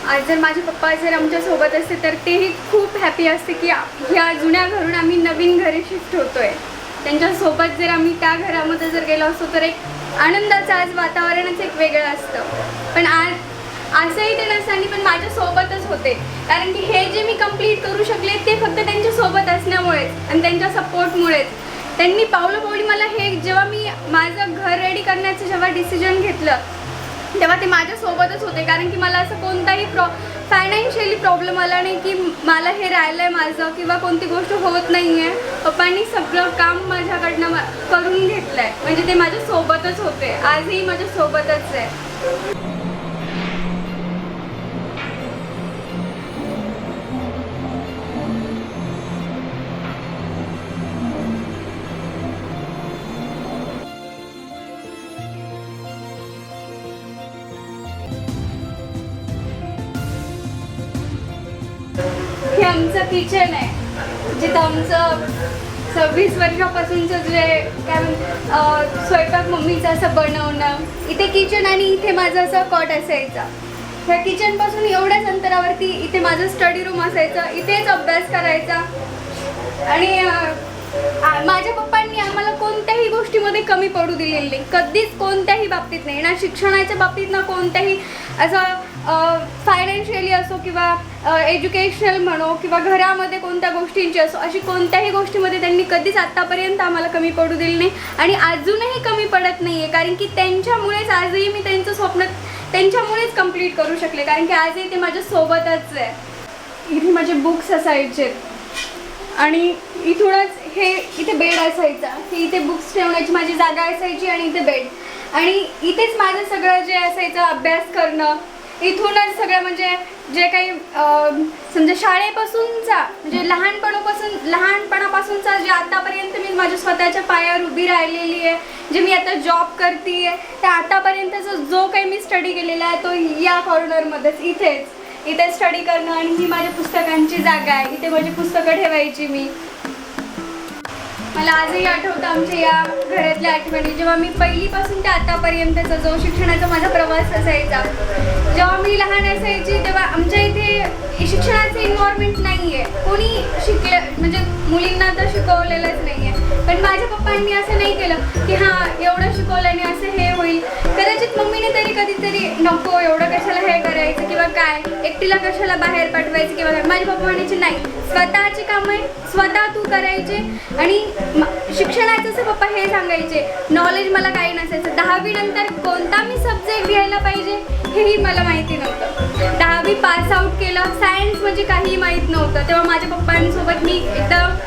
आज जर माझे पप्पा जर आमच्यासोबत असते तर तेही खूप हॅपी असते की ह्या जुन्या घरून आम्ही नवीन घरी शिफ्ट होतो आहे. त्यांच्यासोबत जर आम्ही त्या घरामध्ये जर गेलो असतो तर एक आनंदाचं आज वातावरणच एक वेगळं असतं. पण आज असंही ते नसताना पण माझ्यासोबतच होते, कारण की हे जे मी कंप्लीट करू शकले ते फक्त त्यांच्यासोबत असण्यामुळेच आणि त्यांच्या सपोर्टमुळेच. त्यांनी पावलोपावली मला हे जेव्हा मी माझं घर रेडी करण्याचं जेव्हा डिसिजन घेतलं तेव्हा ते माझ्यासोबतच होते, कारण की मला असं कोणताही फायनान्शियली प्रॉब्लेम आला नाही की मला हे राहिलं आहे माझं किंवा कोणती गोष्ट होत नाही आहे. पप्पांनी सगळं काम माझ्याकडनं करून घेतलं आहे, म्हणजे ते माझ्यासोबतच होते, आजही माझ्यासोबतच आहे. हे आमचं किचन आहे, जिथं आमचं 26 वर्षापासूनचं जे काय स्वयंपाक मम्मीचं असं बनवणं. इथे किचन आणि इथे माझं असं कॉट असायचा. ह्या किचनपासून एवढ्याच अंतरावरती इथे माझं स्टडी रूम असायचं, इथेच अभ्यास करायचा. आणि माझ्या पप्पांनी आम्हाला कोणत्याही गोष्टीमध्ये कमी पडू दिलेली नाही, कधीच कोणत्याही बाबतीत नाही. ना शिक्षणाच्या बाबतीत ना कोणत्याही असं फायनान्शियली असो किंवा एज्युकेशनल म्हणो किंवा घरामध्ये कोणत्या गोष्टींची असो, अशी कोणत्याही गोष्टीमध्ये त्यांनी कधीच आत्तापर्यंत आम्हाला कमी पडू दिली नाही आणि अजूनही कमी पडत नाही आहे. कारण की त्यांच्यामुळेच आजही मी त्यांचं स्वप्न त्यांच्यामुळेच कंप्लीट करू शकले, कारण की आजही ते माझ्यासोबतच आहे. इथे माझे बुक्स असायचे आणि इथूनच हे इथे बेड असायचा, ही इथे बुक्स ठेवण्याची माझी जागा असायची आणि इथे बेड, आणि इथेच माझं सगळं जे असायचं अभ्यास करणं. इथूनच सगळं म्हणजे जे काही समजा शाळेपासूनचा म्हणजे लहानपणापासूनचा जे आतापर्यंत मी माझ्या स्वतःच्या पायावर उभी राहिलेली आहे, जे मी आता जॉब करते आहे, त्या आतापर्यंतचा जो काही मी स्टडी केलेला आहे तो या कॉर्नरमध्येच इथे स्टडी करणं. आणि ही माझ्या पुस्तकांची जागा आहे, इथे माझी पुस्तकं ठेवायची मी. मला आजही आठवतं आमच्या या घरातल्या आठवणी, जेव्हा मी पहिलीपासून ते आतापर्यंतचा जो शिक्षणाचा माझा प्रवास असायचा. जेव्हा मी लहान असायची तेव्हा आमच्या इथे शिक्षणाचं इन्व्हॉर्मेंट नाही आहे, कोणी म्हणजे मुलींना तर शिकवलेलंच नाही आहे. पण माझ्या पप्पांनी असं नाही केलं की हां एवढं शिकवल्याने असं हे होईल. कदाचित मम्मीने तरी कधीतरी नको एवढं कशाला हे करायचं किंवा काय एकटीला कशाला बाहेर पाठवायचं किंवा काय. माझ्या पप्पा म्हणायचे नाही, स्वतःची कामं स्वतः तू करायचे. आणि शिक्षणाचं असं पप्पा हे सांगायचे, नॉलेज मला काही नसायचं. 10वी नंतर कोणता मी सब्जेक्ट घ्यायला पाहिजे हेही मला माहिती नव्हतं. 10वी पास आउट केलं, सायन्स म्हणजे काही माहीत नव्हतं. तेव्हा माझ्या पप्पांसोबत मी एकदम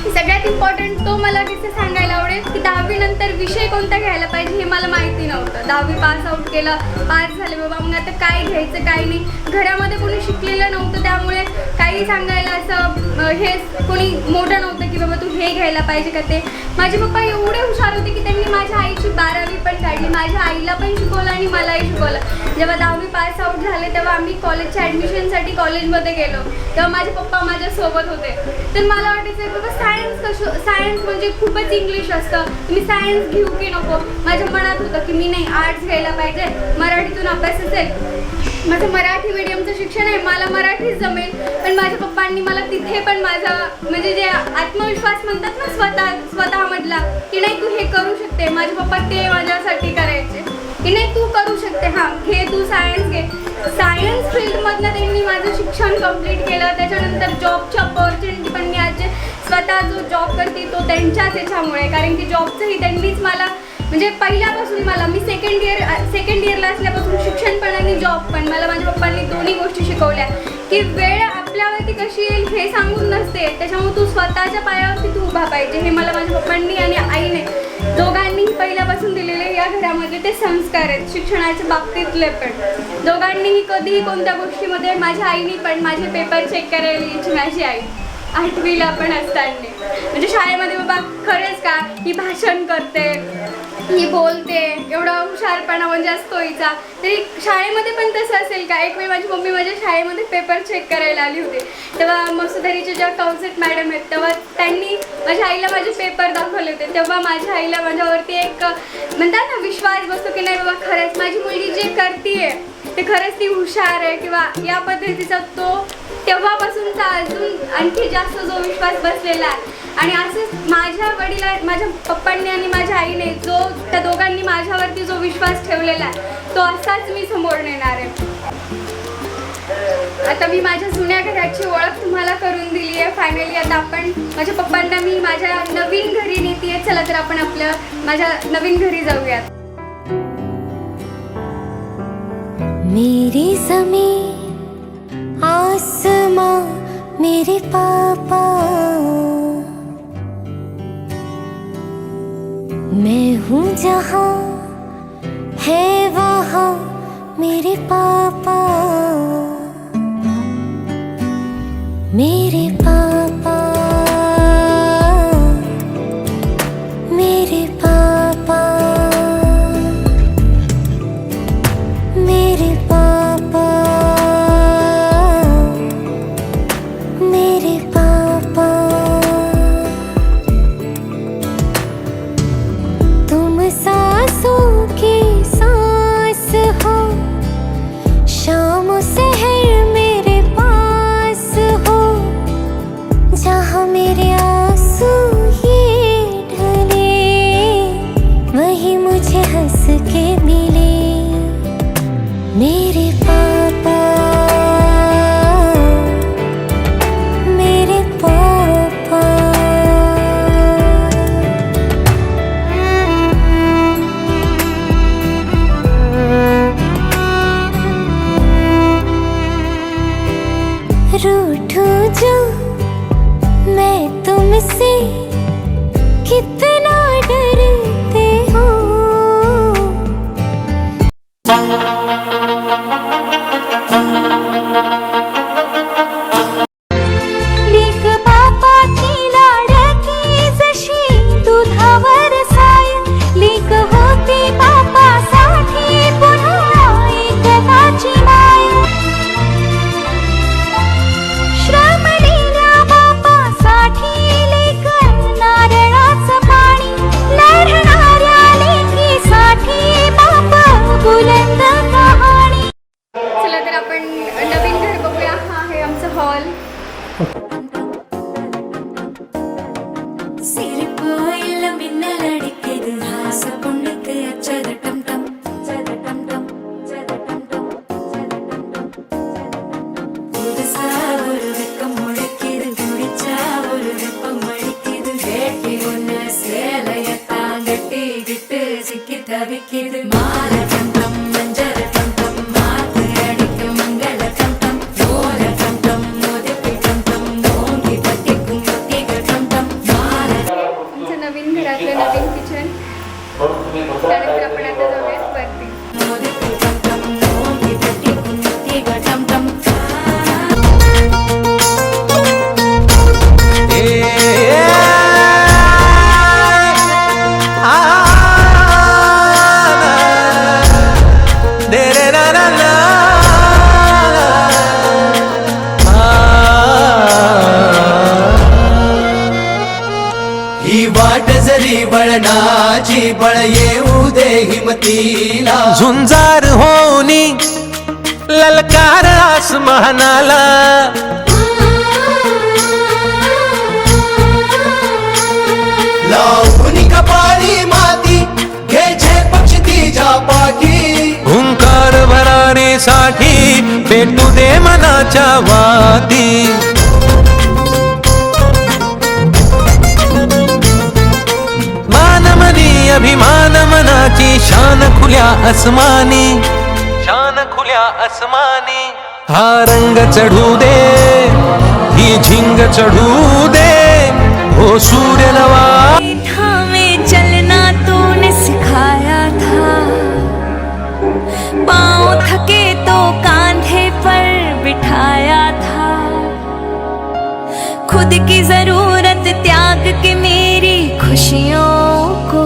सगळ्यात इम्पॉर्टंट तो मला किस्सा सांगायला आवडेल की 10वी नंतर विषय कोणता घ्यायला पाहिजे हे मला माहिती नव्हतं. 10वी पास आउट केलं, पास झाले बाबा, मग आता काय घ्यायचं काय नाही. घरामध्ये कोणी शिकलेलं नव्हतं, त्यामुळे काही सांगायला असं हे कोणी मोठं नव्हतं की बाबा तू हे घ्यायला पाहिजे का ते. माझे पप्पा एवढे हुशार होते की त्यांनी माझ्या आईची 12वी पण काढली, माझ्या आईला पण शिकवलं आणि मलाही शिकवलं. जेव्हा 10वी पास आउट झाले तेव्हा आम्ही कॉलेजच्या ॲडमिशनसाठी कॉलेजमध्ये गेलो, तेव्हा माझे पप्पा माझ्यासोबत होते. तर मला वाटायचं बाबा सायन्स म्हणजे खूपच इंग्लिश असतं, तुम्ही सायन्स घेऊ की नको. माझ्या मनात होतं की मी नाही आर्ट्स घ्यायला पाहिजे, मराठीतून अभ्यास असेल, माझं मराठी मीडियमचं शिक्षण आहे, मला मराठीच जमेल. पण माझ्या पप्पांनी मला तिथे पण माझा म्हणजे जे आत्मविश्वास म्हणतात ना स्वतःमधला की नाही तू हे करू शकते, माझे पप्पा ते माझ्यासाठी करायचे की नाही तू करू शकते, हां घे तू सायन्स घे. सायन्स फील्डमधनं त्यांनी माझं शिक्षण कंप्लीट केलं. त्याच्यानंतर जॉबची अपॉर्च्युनिटी पण मी आज स्वतः जो जॉब करते तो त्यांच्याच याच्यामुळे, कारण की जॉबचंही त्यांनीच मला म्हणजे पहिल्यापासून मी सेकंड इयरला असल्यापासून शिक्षण पण आणि जॉब पण मला माझ्या पप्पांनी दोन्ही गोष्टी शिकवल्या की वेळ आपल्यावरती कशी येईल हे सांगून नसते, त्याच्यामुळे तू स्वतःच्या पायावरती तू उभा पाहिजे. हे मला माझ्या पप्पांनी आणि आईने दोघांनी पहिल्यापासून दिलेले या घरामधले ते संस्कार आहेत. शिक्षणाच्या बाबतीतले पण दोघांनीही कधीही कोणत्या गोष्टीमध्ये माझ्या आईने पण माझे पेपर चेक करायला यायची माझी आई 8वीला पण असताना. म्हणजे शाळेमध्ये बाबा खरंच का ही भाषण करते ही बोलते, एवढा हुशारपणा म्हणजे असतो हिचा. तरी शाळेमध्ये पण तसं असेल का? एक वेळ माझी मम्मी माझ्या शाळेमध्ये पेपर चेक करायला आली होती, तेव्हा मसुदरीचे जेव्हा कौसेट मॅडम आहेत तेव्हा त्यांनी माझ्या आईला माझे पेपर दाखवले होते. तेव्हा माझ्या आईला माझ्यावरती एक म्हणतात ना विश्वास बसतो की नाही बाबा खरंच माझी मुलगी जे करतीये ते खरंच ती हुशार आहे किंवा या पद्धतीचा तो तेव्हापासूनचा अजून आणखी जास्त जो विश्वास बसलेला आहे. आणि असंच माझ्या माझ्या पप्पांनी आणि माझ्या आईने जो त्या दोघांनी माझ्यावरती जो विश्वास ठेवलेला आहे तो असाच मी समोर नेणार आहे. आता मी माझ्या जुन्या घराची ओळख तुम्हाला करून दिली आहे. फायनली आता आपण माझ्या पप्पांना मी माझ्या नवीन घरी नेते. चला तर आपण माझ्या नवीन घरी जाऊयात. मेरी ज़मीं आसमां मेरे पापा, मैं हूँ जहाँ है वहाँ मेरे पापा, मेरे पापा, मेरे पापा, मेरे पापा, मेरे पापा. तुम सांसों की सांस हो, शाम सहर मेरे पास हो, जहाँ मेरे आंसू ये ढले वही मुझे हंस के मिले. मेरे पापा, मेरे पापा. रूठूं जो मैं तुमसे कितना डरते हो. लेक बापाची लाडकी जशी दुधावर साय, लेक होती बापासाठी पुन्हा एकदाची माय. श्रमलेल्या बापासाठी लेक नारळाचं पाणी, लढणाऱ्या लेकीसाठी बाप बुलंद कहाणी. चला तर आपण नवीन घर बघूया. हा आहे आमचा हॉल. சிரிப்போயில்ல மின்னல் அடிக்குது, ஆசை பொண்ணுக்கு அச்சதட்டம் டம் சதட்டம் டம் சதட்டம் டம் சதட்டம் டம். புதுசா ஒரு வெக்கம் முளைக்குது, குடிச்சா ஒரு வெப்பம் அடிக்குது. வேட்டி ஒண்ணு சேலையத்தான் கட்டிக்கிட்டு சிக்கி தவிக்குது. மாலை டம் டம் மஞ்சள் டம் டம் மாத்து அடிக்கும் மங்கள டம் டம் ஓல டம் டம் மோதிப்பி டம் டம் ஓங்கி பட்டிக்கும் ஒத்திக டம் டம். आमचं नवीन घरातलं नवीन किचन. त्यानंतर आपण आता जाऊयात वरती. மோதிப்பி டம் டம் ஓங்கி பட்டிக்கும் ஒத்திக டம் டம். ही वाट जरी बळणाची बळ येऊ दे हिमतीला. झुंजार होनी ललकार आसमानाला, लावून कपाळी माती घ्यायचे पक्षी तिच्या पाठी. हुंकार भरारीसाठी पेटू दे मनाच्या वाती. मानमनी अभिमान मनाची शान खुल्या आसमानी, शान खुल्या आसमानी. हा रंग चढू दे, ही झिंग चढू दे, हो सूर्य नवा. हमें चलना तूने सिखाया था, पाँव थके तो कांधे पर बिठाया था. खुद की जरूरत त्याग के मेरी खुशियों को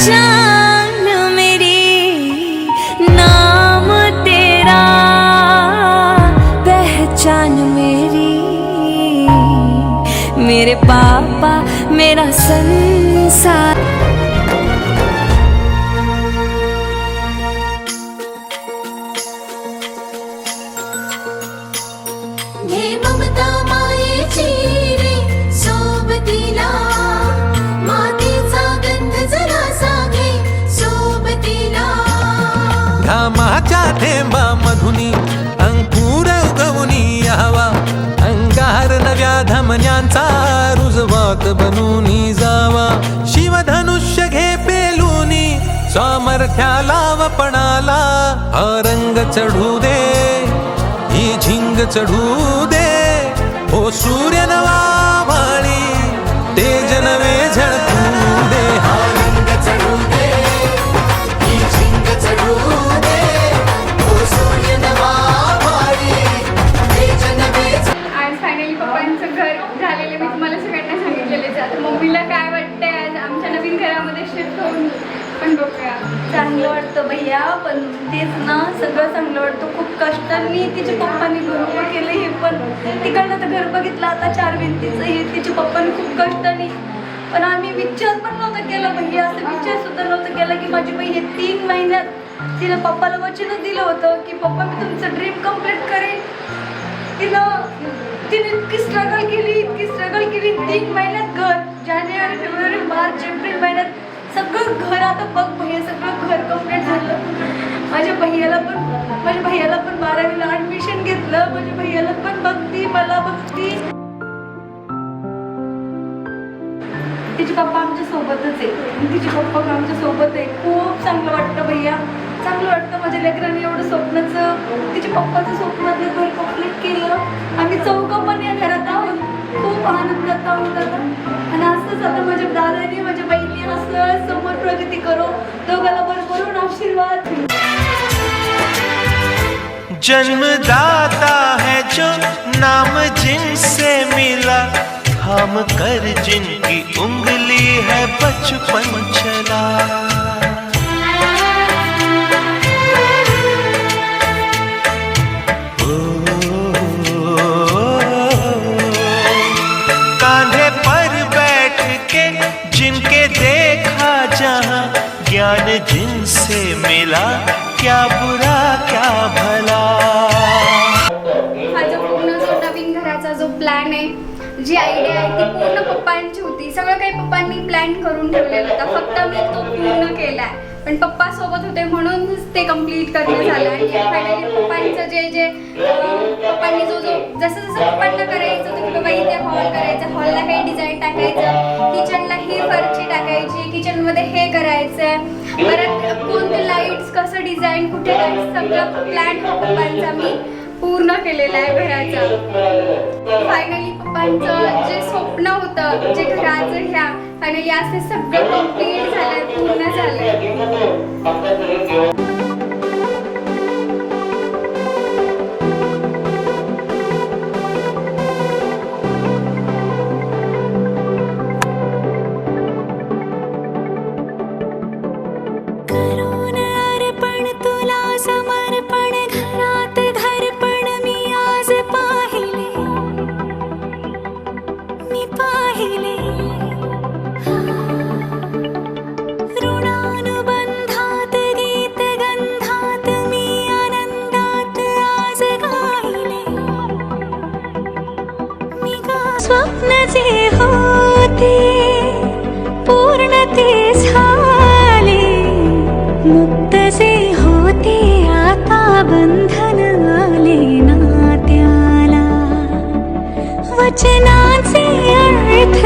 जान मेरी नाम तेरा पहचान मेरी मेरे पापा मेरा संसार हे ममता मायेची रे सोबतीला मातीचा गंध जरासा घे सोबतीला घामाच्या थेंबा मधुनी अंकुर उगवूनी यावा अंगार नव्या धमन्यांचा रुजवात बनूनी जावा शिवधनुष्य घे पेलूनी सामर्थ्याला वपणाला हा रंग चढू दे ही झिंग चढू दे ओ सूर्य नवा वाळी तेज नवे झळकू दे हा रंग चढू दे ही झिंग चढू दे ओ सूर्य नवा वाळी तेज नवे आज फायनली पप्पांचं घर झालेलं मी तुम्हाला सगळ्यांना सांगितलेले आता मम्मीला काय वाटतंय आज आमच्या नवीन घरामध्ये शिफ्ट होऊन पण बघूया. चांगलं वाटतं भैया, पण तेच ना सगळं चांगलं वाटतं. खूप कष्टांनी तिच्या पप्पांनी घर उभं केलं. हे पण तिकडनं तर घर बघितलं आता 4 भिंतीचं, हे तिच्या पप्पांनी खूप कष्टाने. पण आम्ही विचार पण नव्हता केला भैया, असं विचार सुद्धा नव्हता केला की माझी बाई हे 3 महिन्यात तिने पप्पाला वचन दिलं होतं की पप्पा मी तुमचं ड्रीम कम्प्लीट करेन. तिने इतकी स्ट्रगल केली 3 महिन्यात घर, जानेवारी फेब्रुवारी मार्च एप्रिल महिन्यात सगळं घर. आता बघ भैया सगळं घर कम्प्लीट झालं. माझ्या भैयाला पण 12वीला ऍडमिशन घेतलं. माझ्या भैयाला पण बघती, मला बघती. तिचे पप्पा आमच्या सोबतच आहे, तिचे पप्पा आमच्या सोबत आहे. खूप चांगलं वाटतं भैया, चांगलं वाटतं. माझ्या लेकरांनी एवढं स्वप्नाचं, तिच्या पप्पाचं स्वप्नातलं घर कम्प्लीट केलं. आम्ही चौघं पण या घरात आहोत, खूप आनंदात आहोत आता. आणि असंच आता माझ्या दादाने माझ्या बहिणी असं समोर प्रगती करो, दोघाला भरभरून आशीर्वाद. जन्मदाता है जो नाम जिनसे मिला, थाम कर जिनकी उंगली है बचपन चला. कांधे पर बैठ के जिनके देखा जहां, ज्ञान जिनसे मिला, क्या बुरा क्या भला. हा जो पूर्ण जो नवीन घराचा जो प्लॅन आहे, जी आयडिया आहे ती पूर्ण पप्पांची होती. सगळं काही पप्पांनी प्लॅन करून ठेवलेलं होतं, फक्त मी तो पूर्ण केलाय. पण पप्पा सोबत होते म्हणून ते कम्प्लीट करणं झालं. आणि फायनली पप्पांचं जे पप्पांनी जो जसं पप्पांना करायचं होतं की बाबा इथे हॉल करायचं, हॉलला काही डिझाईन टाकायचं, किचनला ही फरची टाकायची, किचनमध्ये हे करायचं, परत कोणते लाईट्स कसं डिझाईन कुठे करायचं, सगळं प्लॅन हा पप्पांचा मी पूर्ण केलेला आहे घराचा. फायनली पप्पांचं जे स्वप्न होतं जे घराचं ह्या फायनली आज ते सगळं कम्प्लीट झालंय, पूर्ण झालंय. करून अर्पण तुला समर्पण, घरात घरपण मी आज पाहिले. ऋणानुबंधात गीत गंधात मी आनंदात आज गायले. मी स्वप्न जे होते पूर्ण ते झाले, मुक्त जे होते आता बंधन आले नात्याला. वचनाचे अर्थ